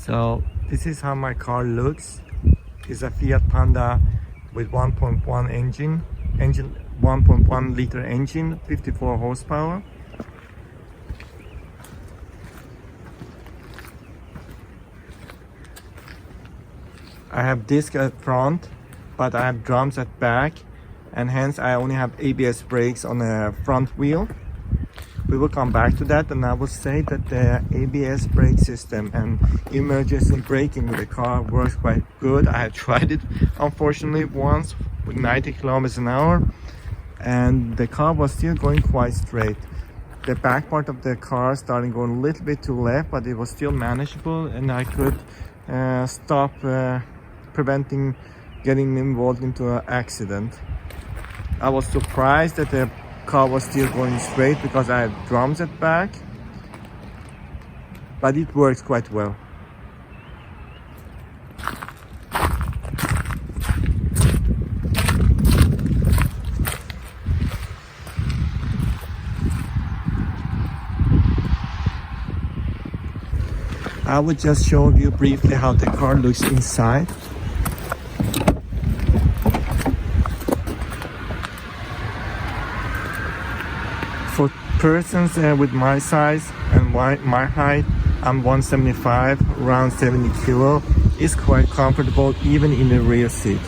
So this is how my car looks. It's a Fiat Panda with 1.1 engine 1.1 liter engine, 54 horsepower. I have disc at front, but I have drums at back, and hence I only have ABS brakes on the front wheel. We will come back to that, and I will say that the ABS brake system and emergency braking with the car works quite good. I have tried it unfortunately once with 90 kilometers an hour, and the car was still going quite straight. The back part of the car started going a little bit to left, but it was still manageable, and I could stop preventing getting involved into an accident. I was surprised that the car was still going straight because I had drums at back, but it works quite well. I will just show you briefly how the car looks inside. For persons with my size and my height, I'm 175, around 70 kilo. It's quite comfortable even in the rear seat.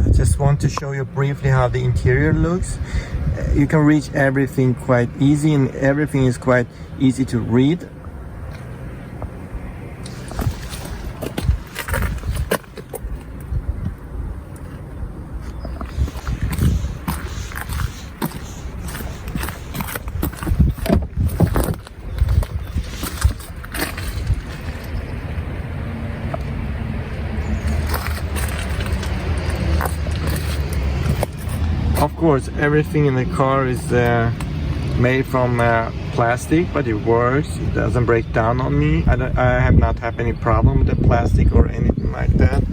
I just want to show you briefly how the interior looks. You can reach everything quite easy, and everything is quite easy to read. Of course, everything in the car is made from plastic, but it works. It doesn't break down on me. I have not had any problem with the plastic or anything like that.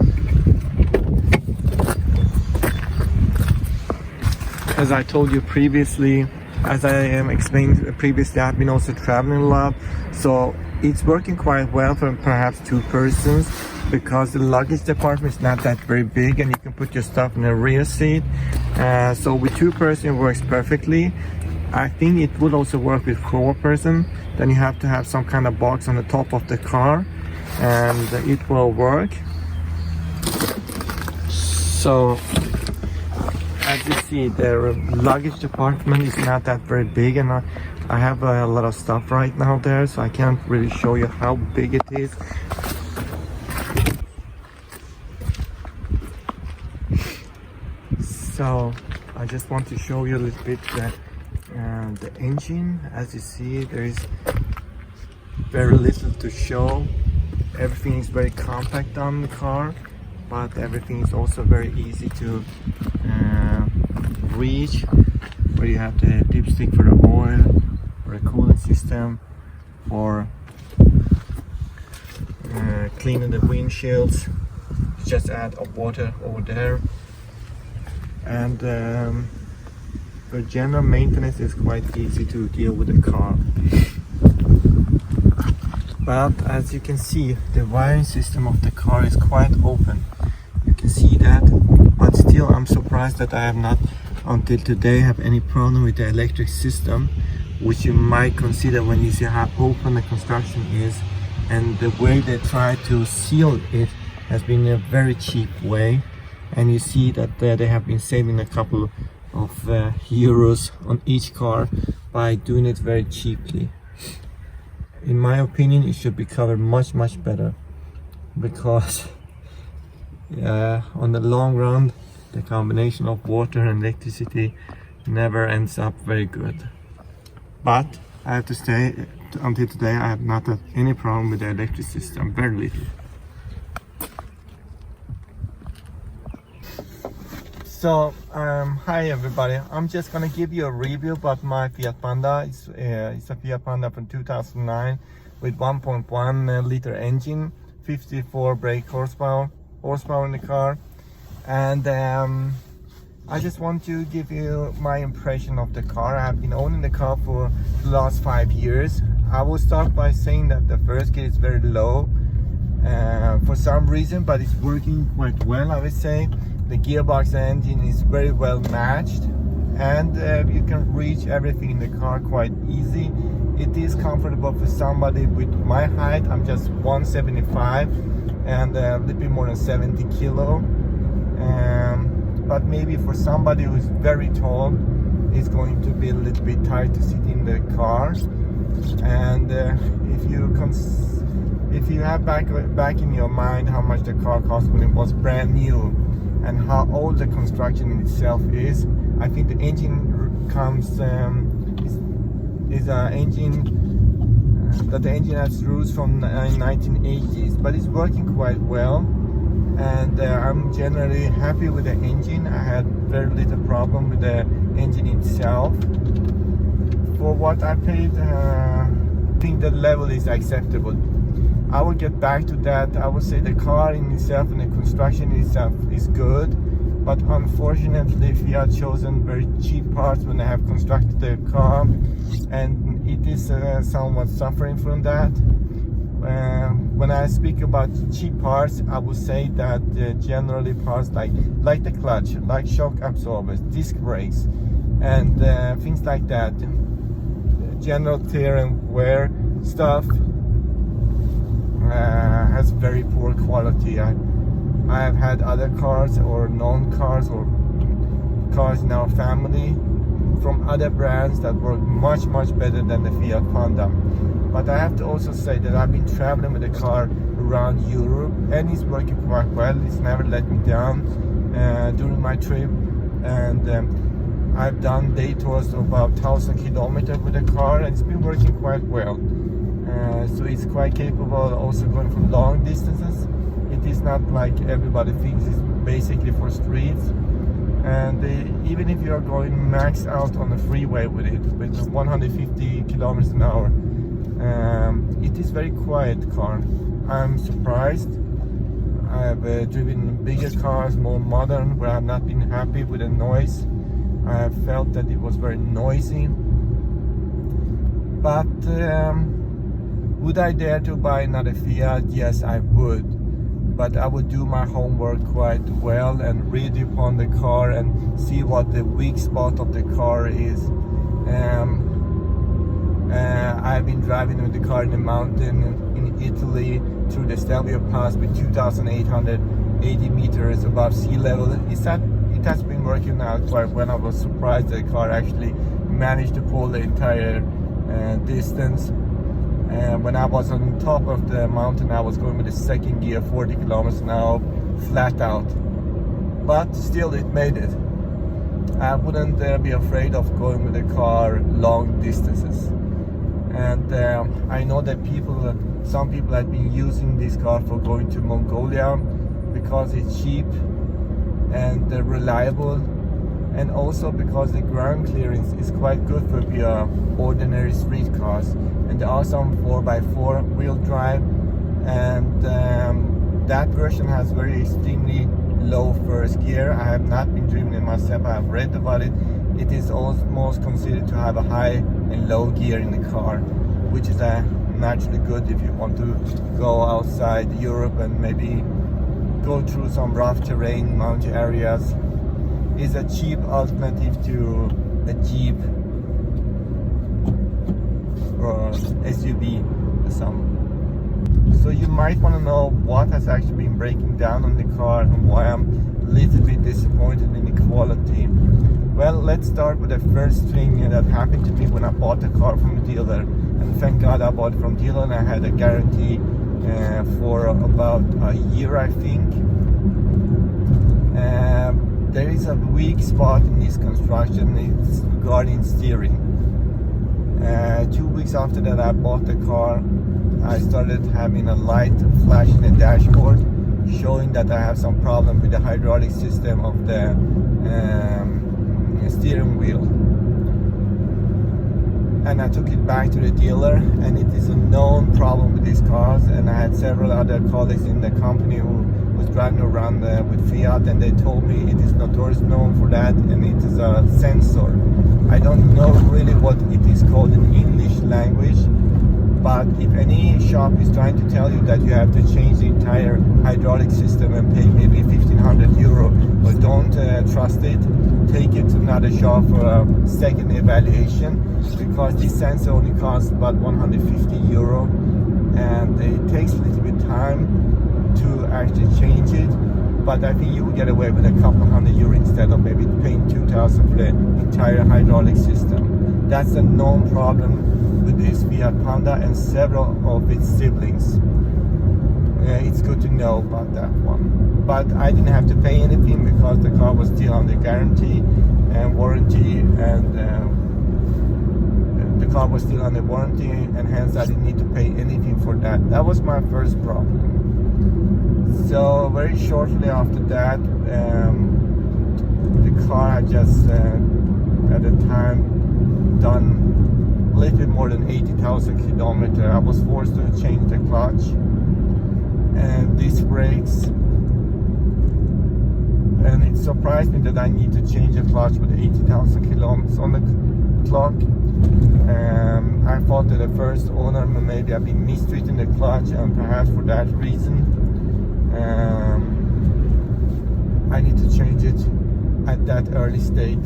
As I told you previously, as I explained previously, I've been also traveling a lot, so it's working quite well for perhaps two persons, because the luggage department is not that very big and you can put your stuff in the rear seat. So with two persons it works perfectly. I think it would also work with four person. Then you have to have some kind of box on the top of the car and it will work. So as you see, the luggage department is not that very big, and I have a lot of stuff right now there, so I can't really show you how big it is. So I just want to show you a little bit the engine. As you see, there is very little to show. Everything is very compact on the car, but everything is also very easy to reach, where you have the dipstick for the oil, or a cooling system, or cleaning the windshields. Just add water over there. And for general maintenance, it's quite easy to deal with the car. But as you can see, the wiring system of the car is quite open. You can see that, but still I'm surprised that I have not until today have any problem with the electric system, which you might consider when you see how open the construction is, and the way they try to seal it has been a very cheap way. And you see that they have been saving a couple of euros on each car by doing it very cheaply. In my opinion, it should be covered much better, because on the long run the combination of water and electricity never ends up very good. But I have to say, until today I have not had any problem with the electric system, very little. So hi everybody, I'm just gonna give you a review about my Fiat Panda. It's a Fiat Panda from 2009, with 1.1 liter engine, 54 brake horsepower in the car. And I just want to give you my impression of the car. I've been owning the car for the last 5 years. I will start by saying that the first gear is very low for some reason, but it's working quite well, I would say. The gearbox and engine is very well matched, and you can reach everything in the car quite easy. It is comfortable for somebody with my height. I'm just 175 and a little bit more than 70 kilo. But maybe for somebody who's very tall, it's going to be a little bit tight to sit in the car. And if you have back in your mind how much the car cost when it was brand new and how old the construction in itself is, I think the engine comes is an engine that the engine has roots from 1980s, but it's working quite well. And I'm generally happy with the engine. I had very little problem with the engine itself. For what I paid, I think the level is acceptable. I will get back to that. I would say the car in itself and the construction itself is good, but unfortunately Fiat chosen very cheap parts when they have constructed the car, and it is somewhat suffering from that. When I speak about cheap parts, I would say that generally parts like the clutch, like shock absorbers, disc brakes, and things like that, general tear and wear stuff, has very poor quality. I have had other cars or known cars or cars in our family from other brands that work much better than the Fiat Panda. But I have to also say that I've been traveling with the car around Europe, and it's working quite well. It's never let me down during my trip, and I've done day tours of about 1,000 kilometers with the car, and it's been working quite well. So it's quite capable also going for long distances. It is not like everybody thinks it's basically for streets. And even if you are going max out on the freeway with it, with 150 kilometers an hour, it is very quiet car. I'm surprised. I've driven bigger cars, more modern, where I've not been happy with the noise. I have felt that it was very noisy. But would I dare to buy another Fiat? Yes, I would. But I would do my homework quite well and read upon the car and see what the weak spot of the car is. I've been driving with the car in the mountain in Italy through the Stelvio Pass with 2,880 meters above sea level. It has been working out quite well. I was surprised the car actually managed to pull the entire distance. When I was on top of the mountain, I was going with the second gear, 40 kilometers an hour, flat out. But still, it made it. I wouldn't be afraid of going with the car long distances. And I know that some people have been using this car for going to Mongolia because it's cheap and reliable, and also because the ground clearance is quite good for your ordinary street cars. And there are some 4x4 wheel drive, and that version has very extremely low first gear. I have not been driving it myself. I have read about it. It is almost considered to have a high and low gear in the car, which is naturally good if you want to go outside Europe and maybe go through some rough terrain, mountain areas. It's a cheap alternative to a Jeep or SUV or some. So you might want to know what has actually been breaking down on the car and why I'm a little bit disappointed in the quality. Well, let's start with the first thing that happened to me when I bought the car from the dealer. And thank God I bought it from dealer, and I had a guarantee for about a year, I think. There is a weak spot in this construction. It's regarding steering. 2 weeks after that I bought the car, I started having a light flash in the dashboard showing that I have some problem with the hydraulic system of the steering wheel. and I took it back to the dealer, and it is a known problem with these cars. And I had several other colleagues in the company who was driving around with Fiat, and they told me it is notoriously known for that, and it is a sensor. I don't know really what it is called in English language, but if any shop is trying to tell you that you have to change the entire hydraulic system and pay maybe 1,500 euro, but don't trust it. Take it to another shop for a second evaluation, because this sensor only costs about 150 euro, and it takes a little bit time to actually change it. But I think you will get away with a couple hundred euro instead of maybe paying 2,000 for the entire hydraulic system. That's a known problem with this Fiat Panda and several of its siblings. It's good to know about that one. But I didn't have to pay anything because the car was still under guarantee and warranty, and the car was still under warranty, and hence I didn't need to pay anything for that. That was my first problem. So very shortly after that, the car had just at the time done a little bit more than 80,000 kilometers. I was forced to change the clutch and disc brakes, and it surprised me that I need to change the clutch with 80,000 kilometers on the clock. I thought that the first owner maybe I've been mistreating the clutch, and perhaps for that reason I need to change it at that early state.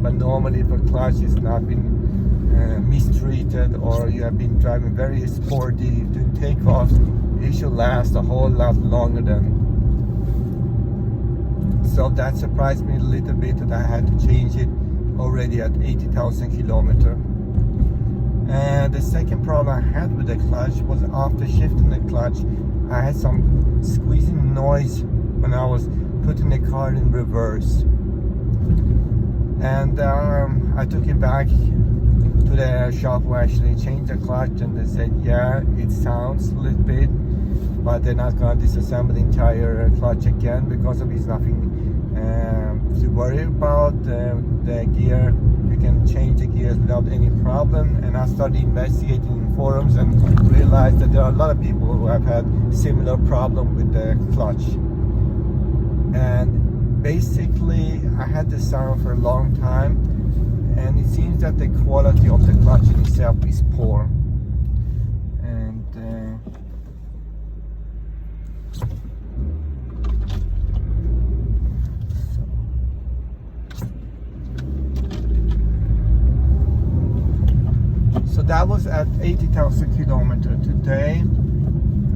But normally if a clutch is not been mistreated, or you have been driving very sporty doing takeoffs, it should last a whole lot longer than. So that surprised me a little bit that I had to change it already at 80,000 kilometers. And the second problem I had with the clutch was after shifting the clutch, I had some squeezing noise when I was putting the car in reverse. And I took it back to the shop who actually changed the clutch, and they said, yeah, it sounds a little bit, but they're not going to disassemble the entire clutch again. Because of it, it's nothing to worry about. The gear, you can change the gears without any problem. And I started investigating in forums and realized that there are a lot of people who have had similar problem with the clutch. And basically I had the sound for a long time, and it seems that the quality of the clutch in itself is poor. And so that was at 80,000 kilometers. Today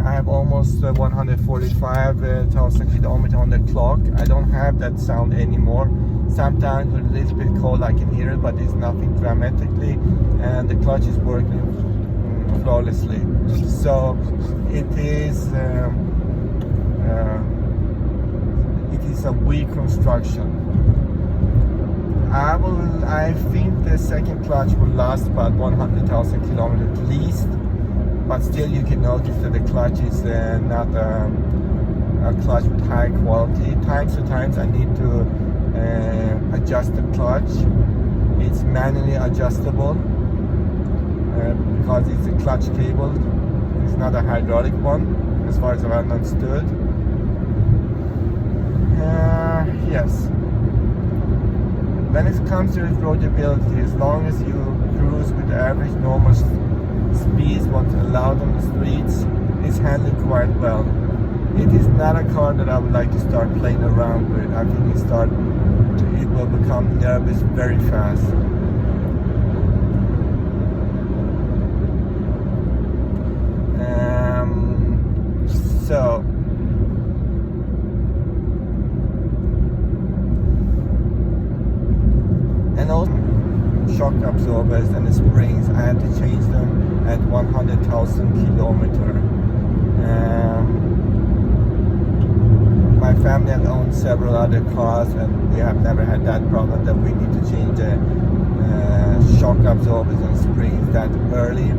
I have almost 145,000 kilometers on the clock. I don't have that sound anymore. Sometimes with a little bit cold I can hear it, but it's nothing dramatically, and the clutch is working flawlessly. So it is a weak construction. I think the second clutch will last about 100,000 kilometers at least. But still you can notice that the clutch is not a clutch with high quality. Times to times I need to adjust the clutch. It's manually adjustable because it's a clutch cable. It's not a hydraulic one, as far as I've understood. Yes. When it comes to roadability, as long as you cruise with average normal speeds what's allowed on the streets, is handled quite well. It is not a car that I would like to start playing around with. I think it will become nervous very fast. So and also shock absorbers and the springs, I had to change them at 100,000 kilometers. My family had owned several other cars, and we have never had that problem that we need to change the shock absorbers and springs that early.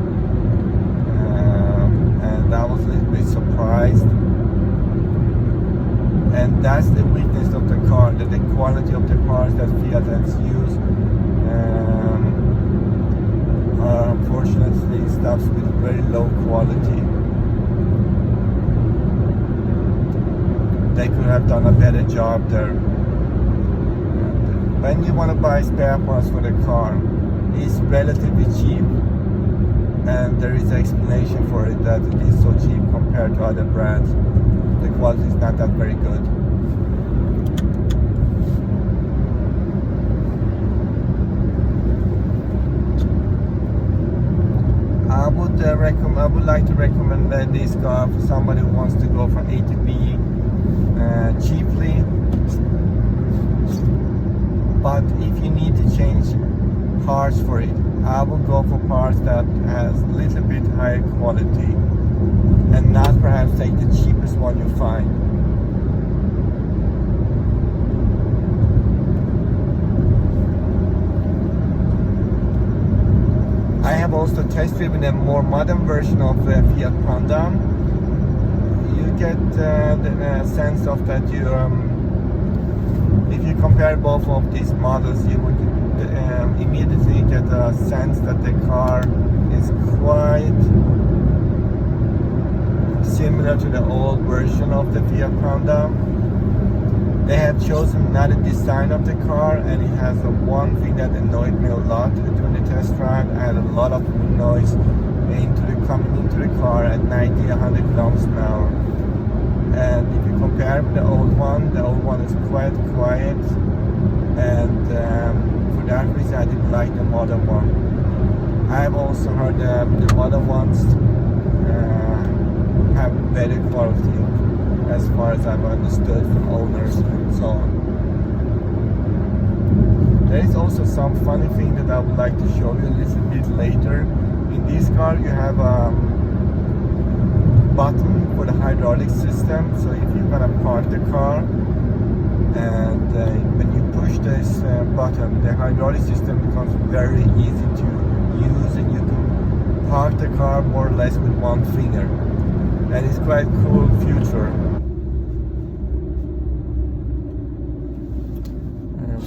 And I was a little bit surprised. And that's the weakness of the car, that the quality of the cars that Fiat has used unfortunately stuff with very low quality. They could have done a better job there. And when you want to buy spare parts for the car, it's relatively cheap, and there is an explanation for it that it is so cheap compared to other brands. The quality is not that very good. I would like to recommend this car for somebody who wants to go from A to B cheaply. But if you need to change parts for it, I will go for parts that has a little bit higher quality, and not perhaps take the cheapest one you find. I have also test driven a more modern version of the Fiat Panda. You get the sense of that you, if you compare both of these models, you would immediately get a sense that the car is quite similar to the old version of the Fiat Panda. They have chosen another design of the car, and it has one thing that annoyed me a lot during the test drive. I had a lot of noise coming into the car at 90-100 kilometers an hour. And if you compare with the old one is quite quiet, and for that reason I didn't like the modern one. I have also heard the modern ones have better quality, as far as I've understood from owners and so on. There is also some funny thing that I would like to show you a little bit later. In this car you have a button for the hydraulic system, so if you're gonna park the car and when you push this button, the hydraulic system becomes very easy to use, and you can park the car more or less with one finger. And it's quite cool feature.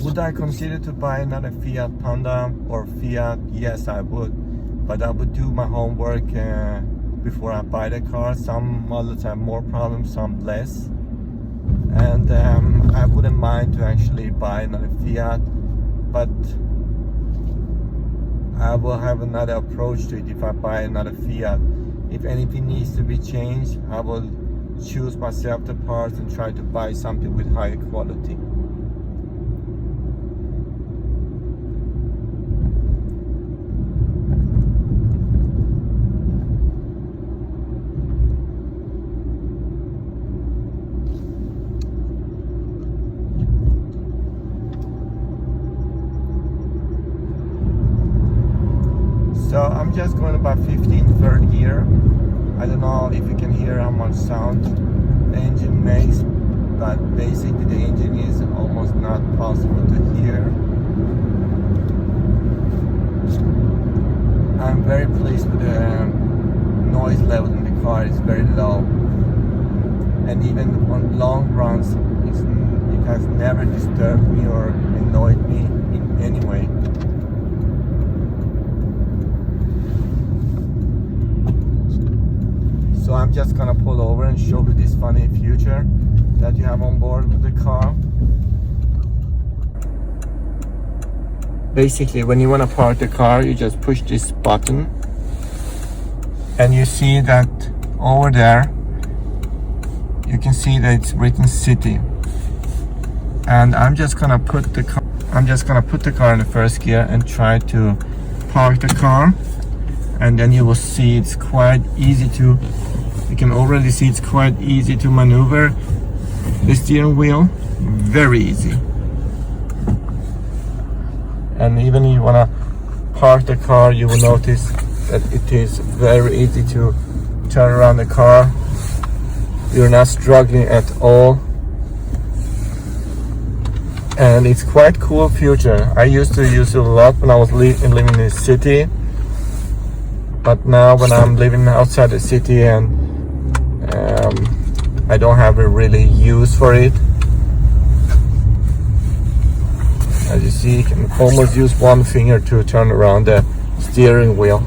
Would I consider to buy another Fiat Panda or Fiat? Yes, I would, but I would do my homework before I buy the car. Some models have more problems, some less, and I wouldn't mind to actually buy another Fiat, but I will have another approach to it if I buy another Fiat. If anything needs to be changed, I will choose myself the parts and try to buy something with higher quality. So I'm just going about 15th, third gear. I don't know if you can hear how much sound the engine makes, but basically the engine is almost not possible to hear. I'm very pleased with the noise level in the car. It's very low, and even on long runs it has never disturbed me or annoyed me in any way. So I'm just gonna pull over and show you this funny feature that you have on board with the car. Basically, when you want to park the car, you just push this button, and you see that over there you can see that it's written city. And I'm just gonna put the car in the first gear and try to park the car, and then you will see it's quite easy to, you can already see it's quite easy to maneuver the steering wheel, very easy. And even if you want to park the car, you will notice that it is very easy to turn around the car. You're not struggling at all, and it's quite cool feature. I used to use it a lot when I was living in the city, but now when I'm living outside the city and I don't have a really use for it. As you see, you can almost use one finger to turn around the steering wheel.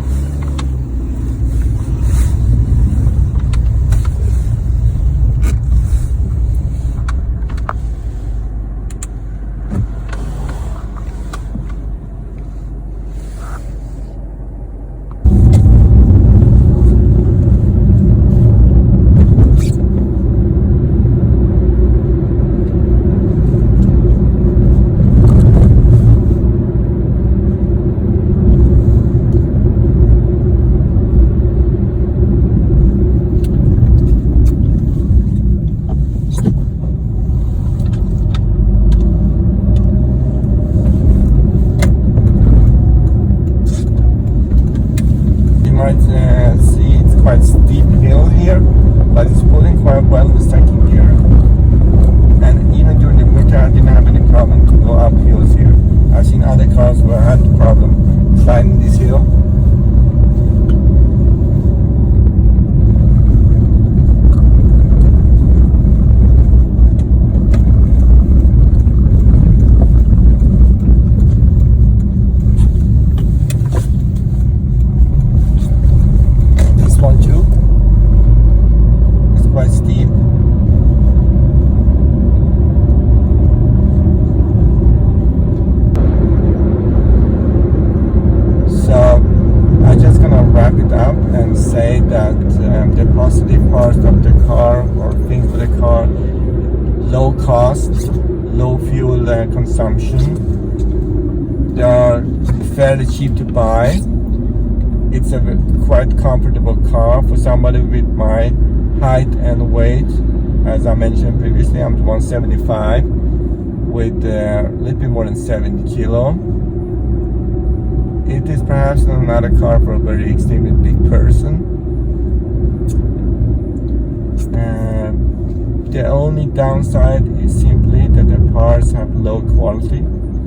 See it's quite steep hill here, but it's pulling quite well in the second gear. And even during the winter I didn't have any problem to go up hills here. I've seen other cars where I had the problem sliding this hill. Say that the positive parts of the car or things for the car: low cost, low fuel consumption. They are fairly cheap to buy. It's a quite comfortable car for somebody with my height and weight. As I mentioned previously, I'm 175 with a little bit more than 70 kilo. It is perhaps not a car for a very extremely big person. The only downside is simply that the parts have low quality.